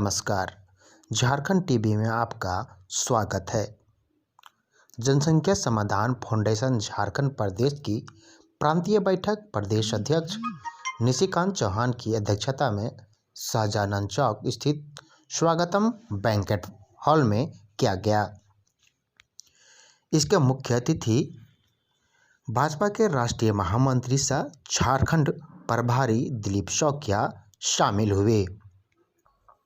नमस्कार। झारखंड टीवी में आपका स्वागत है। जनसंख्या समाधान फाउंडेशन झारखंड प्रदेश की प्रांतीय बैठक प्रदेश अध्यक्ष निशिकांत चौहान की अध्यक्षता में शाहजहां चौक स्थित स्वागतम बैंकेट हॉल में किया गया। इसके मुख्य अतिथि भाजपा के राष्ट्रीय महामंत्री सह झारखंड प्रभारी दिलीप शौकिया शामिल हुए।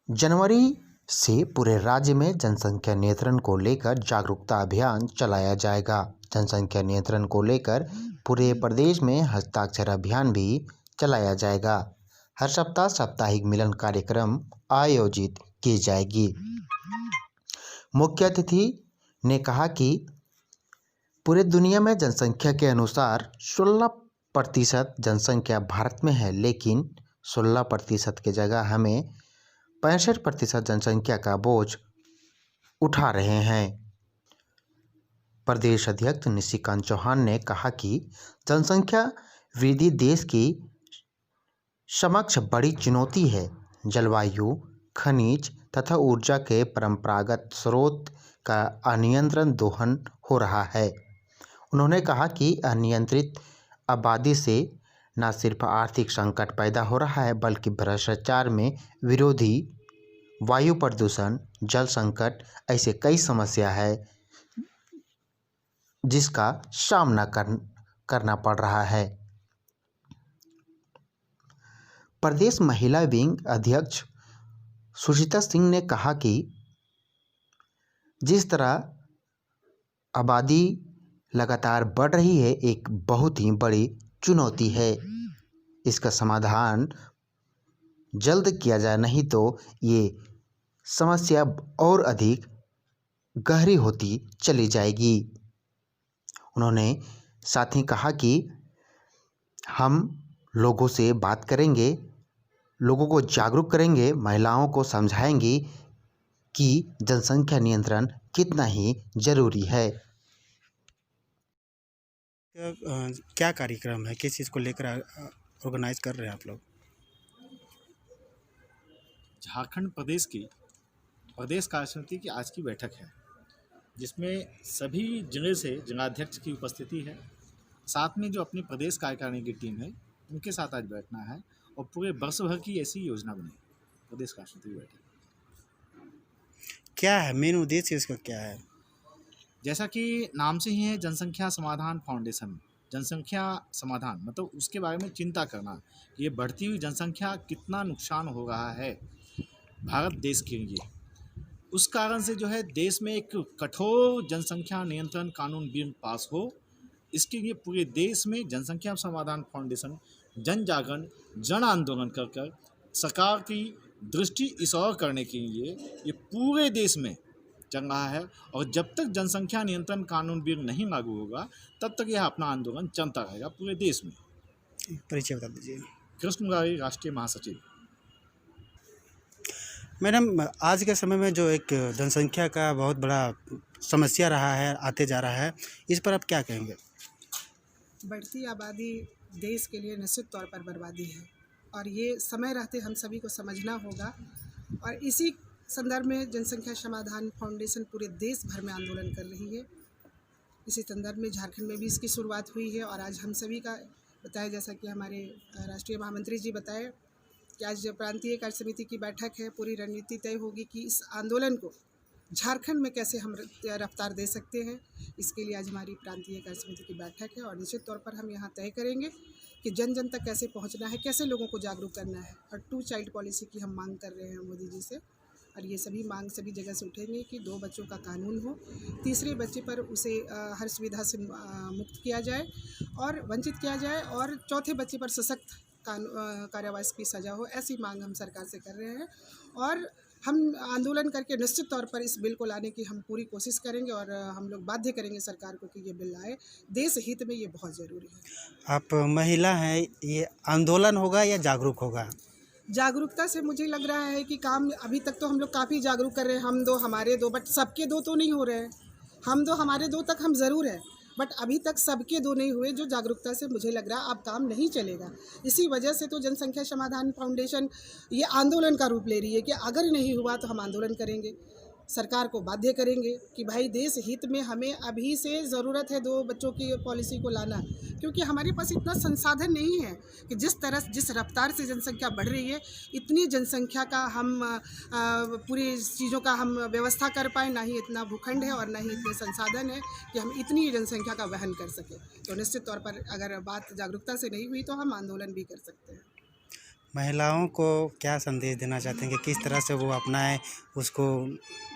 जनवरी से पूरे राज्य में जनसंख्या नियंत्रण को लेकर जागरूकता अभियान चलाया जाएगा। जनसंख्या नियंत्रण को लेकर पूरे प्रदेश में हस्ताक्षर अभियान भी चलाया जाएगा। हर सप्ताह साप्ताहिक मिलन कार्यक्रम आयोजित की जाएगी। मुख्य अतिथि ने कहा कि पूरे दुनिया में जनसंख्या के अनुसार 16% जनसंख्या भारत में है, लेकिन 16% की जगह हमें 65% जनसंख्या का बोझ उठा रहे हैं। प्रदेश अध्यक्ष निशिकांत चौहान ने कहा कि जनसंख्या वृद्धि देश की समक्ष बड़ी चुनौती है। जलवायु, खनिज तथा ऊर्जा के परंपरागत स्रोत का अनियंत्रित दोहन हो रहा है। उन्होंने कहा कि अनियंत्रित आबादी से न सिर्फ आर्थिक संकट पैदा हो रहा है, बल्कि भ्रष्टाचार में विरोधी, वायु प्रदूषण, जल संकट ऐसे कई समस्या है जिसका सामना करना पड़ रहा है। प्रदेश महिला विंग अध्यक्ष सुचिता सिंह ने कहा कि जिस तरह आबादी लगातार बढ़ रही है, एक बहुत ही बड़ी चुनौती है। इसका समाधान जल्द किया जाए, नहीं तो ये समस्या और अधिक गहरी होती चली जाएगी। उन्होंने साथ ही कहा कि हम लोगों से बात करेंगे, लोगों को जागरूक करेंगे, महिलाओं को समझाएंगे कि जनसंख्या नियंत्रण कितना ही जरूरी है। क्या कार्यक्रम है, किस चीज़ को लेकर ऑर्गेनाइज कर रहे हैं आप लोग? झारखंड प्रदेश की प्रदेश कार्य समिति की आज की बैठक है, जिसमें सभी जिले से जिलाध्यक्ष की उपस्थिति है। साथ में जो अपनी प्रदेश कार्यकारिणी की टीम है, उनके साथ आज बैठना है और पूरे वर्ष भर की ऐसी योजना बनी प्रदेश कार्य समिति की बैठक। क्या है मेन उद्देश्य इसका, क्या है? जैसा कि नाम से ही है, जनसंख्या समाधान फाउंडेशन। जनसंख्या समाधान मतलब उसके बारे में चिंता करना, ये बढ़ती हुई जनसंख्या कितना नुकसान हो रहा है भारत देश के लिए। उस कारण से जो है देश में एक कठोर जनसंख्या नियंत्रण कानून बिल पास हो। इसके लिए पूरे देश में जनसंख्या समाधान फाउंडेशन जन जागरण, जन आंदोलन कर सरकार की दृष्टि इस ओर करने के लिए ये पूरे देश में चल रहा है। और जब तक जनसंख्या नियंत्रण कानून बिल नहीं लागू होगा, तब तक यह अपना आंदोलन चलता रहेगा पूरे देश में। परिचय बता दीजिए। कृष्ण मुरारी, राष्ट्रीय महासचिव। मैडम, आज के समय में जो एक जनसंख्या का बहुत बड़ा समस्या रहा है, आते जा रहा है, इस पर आप क्या कहेंगे? बढ़ती आबादी देश के लिए निश्चित तौर पर बर्बादी है और ये समय रहते हम सभी को समझना होगा। और इसी संदर्भ में जनसंख्या समाधान फाउंडेशन पूरे देश भर में आंदोलन कर रही है। इसी संदर्भ में झारखंड में भी इसकी शुरुआत हुई है और आज हम सभी का बताया, जैसा कि हमारे राष्ट्रीय महामंत्री जी बताए कि आज प्रांतीय कार्य समिति की बैठक है। पूरी रणनीति तय होगी कि इस आंदोलन को झारखंड में कैसे हम रफ्तार दे सकते हैं। इसके लिए आज हमारी प्रांतीय कार्य समिति की बैठक है और निश्चित तौर पर हम यहाँ तय करेंगे कि जन जन तक कैसे पहुँचना है, कैसे लोगों को जागरूक करना है। और 2 चाइल्ड पॉलिसी की हम मांग कर रहे हैं मोदी जी से, और ये सभी मांग सभी जगह से उठेंगे कि 2 बच्चों का कानून हो, तीसरे बच्चे पर उसे हर सुविधा से मुक्त किया जाए और वंचित किया जाए, और चौथे बच्चे पर सशक्त कारावास की सज़ा हो। ऐसी मांग हम सरकार से कर रहे हैं और हम आंदोलन करके निश्चित तौर पर इस बिल को लाने की हम पूरी कोशिश करेंगे और हम लोग बाध्य करेंगे सरकार को कि ये बिल लाए। देश हित में ये बहुत ज़रूरी है। आप महिला हैं, ये आंदोलन होगा या जागरूक होगा? जागरूकता से मुझे लग रहा है कि काम अभी तक तो हम लोग काफ़ी जागरूक कर रहे हैं। हम 2 हमारे 2, बट सबके 2 तो नहीं हो रहे हैं। हम 2 हमारे 2 तक हम ज़रूर हैं, बट अभी तक सबके दो नहीं हुए, जो जागरूकता से मुझे लग रहा अब काम नहीं चलेगा। इसी वजह से तो जनसंख्या समाधान फाउंडेशन ये आंदोलन का रूप ले रही है कि अगर नहीं हुआ तो हम आंदोलन करेंगे, सरकार को बाध्य करेंगे कि भाई देश हित में हमें अभी से ज़रूरत है 2 बच्चों की पॉलिसी को लाना, क्योंकि हमारे पास इतना संसाधन नहीं है कि जिस रफ्तार से जनसंख्या बढ़ रही है, इतनी जनसंख्या का हम पूरी चीज़ों का हम व्यवस्था कर पाएँ। ना ही इतना भूखंड है और ना ही इतने संसाधन है कि हम इतनी जनसंख्या का वहन कर सकें। तो निश्चित तौर पर अगर बात जागरूकता से नहीं हुई तो हम आंदोलन भी कर सकते हैं। महिलाओं को क्या संदेश देना चाहते हैं कि किस तरह से वो अपनाएं, उसको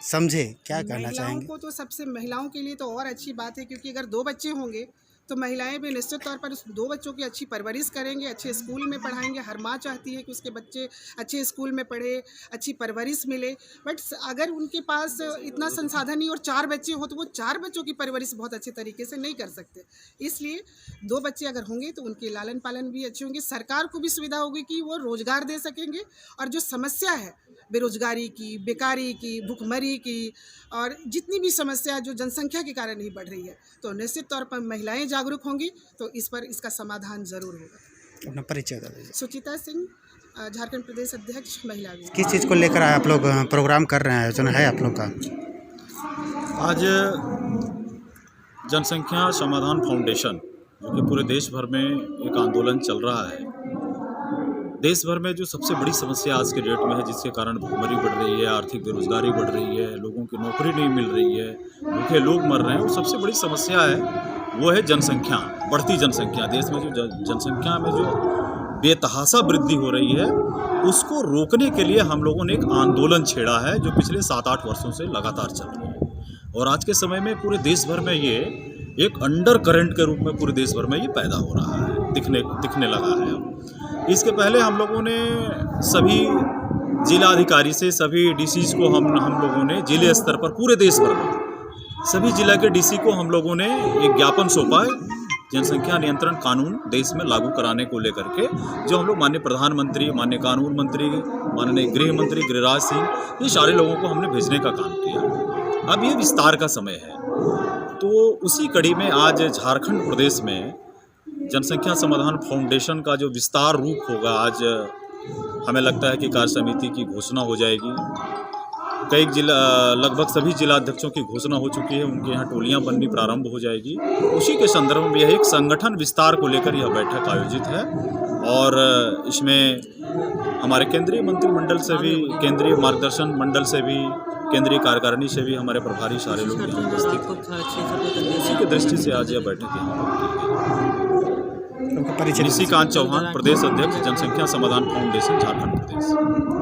समझे, क्या कहना महिलाओं चाहेंगे? को तो सबसे महिलाओं के लिए तो और अच्छी बात है, क्योंकि अगर 2 बच्चे होंगे तो महिलाएं भी निश्चित तौर पर उस 2 बच्चों की अच्छी परवरिश करेंगे, अच्छे स्कूल में पढ़ाएंगे। हर माँ चाहती है कि उसके बच्चे अच्छे स्कूल में पढ़े, अच्छी परवरिश मिले। बट अगर उनके पास इतना संसाधन नहीं और 4 बच्चे हो तो वो 4 बच्चों की परवरिश बहुत अच्छे तरीके से नहीं कर सकते। इसलिए 2 बच्चे अगर होंगे तो उनके लालन पालन भी अच्छे होंगे, सरकार को भी सुविधा होगी कि वो रोजगार दे सकेंगे। और जो समस्या है बेरोजगारी की, बेकारी की, भुखमरी की और जितनी भी समस्या जो जनसंख्या के कारण ही बढ़ रही है, तो निश्चित तौर पर महिलाएं जागरूक होंगी तो इसका समाधान ज़रूर होगा। अपना परिचय बता दीजिए। सुचिता सिंह, झारखंड प्रदेश अध्यक्ष, महिला विभाग। किस चीज़ को लेकर आप लोग प्रोग्राम कर रहे हैं, आयोजन है आप लोग का? आज जनसंख्या समाधान फाउंडेशन, जो कि पूरे देश भर में एक आंदोलन चल रहा है। देश भर में जो सबसे बड़ी समस्या आज के डेट में है, जिसके कारण भुखमरी बढ़ रही है, आर्थिक बेरोजगारी बढ़ रही है, लोगों की नौकरी नहीं मिल रही है, भूखे लोग मर रहे हैं, वो सबसे बड़ी समस्या है वो है जनसंख्या, बढ़ती जनसंख्या। देश में जो जनसंख्या में जो बेतहाशा वृद्धि हो रही है, उसको रोकने के लिए हम लोगों ने एक आंदोलन छेड़ा है जो पिछले 7-8 वर्षों से लगातार चल रहा है। और आज के समय में पूरे देश भर में ये एक अंडर करंट के रूप में पूरे देश भर में ये पैदा हो रहा है, दिखने लगा है। इसके पहले हम लोगों ने सभी जिलाधिकारी से सभी डीसीज को हम लोगों ने जिले स्तर पर पूरे देश भर में सभी जिला के डीसी को हम लोगों ने एक ज्ञापन सौंपा है जनसंख्या नियंत्रण कानून देश में लागू कराने को लेकर के, जो हम लोग माननीय प्रधानमंत्री, माननीय कानून मंत्री, माननीय गृह मंत्री गिरिराज सिंह, ये सारे लोगों को हमने भेजने का काम किया। अब ये विस्तार का समय है, तो उसी कड़ी में आज झारखंड प्रदेश में जनसंख्या समाधान फाउंडेशन का जो विस्तार रूप होगा, आज हमें लगता है कि कार्य समिति की घोषणा हो जाएगी। कई जिला, लगभग सभी जिलाध्यक्षों की घोषणा हो चुकी है, उनके यहाँ टोलियां बननी प्रारंभ हो जाएगी। उसी के संदर्भ में यह एक संगठन विस्तार को लेकर यह बैठक आयोजित है और इसमें हमारे केंद्रीय मंत्रिमंडल से भी, केंद्रीय मार्गदर्शन मंडल से भी, केंद्रीय कार्यकारिणी से भी हमारे प्रभारी सारे लोग यहाँ उपस्थित हैं। उसी की दृष्टि से आज यह बैठक यहाँ परिचय। निशिकांत चौहान, प्रदेश अध्यक्ष, जनसंख्या समाधान फाउंडेशन, झारखंड प्रदेश।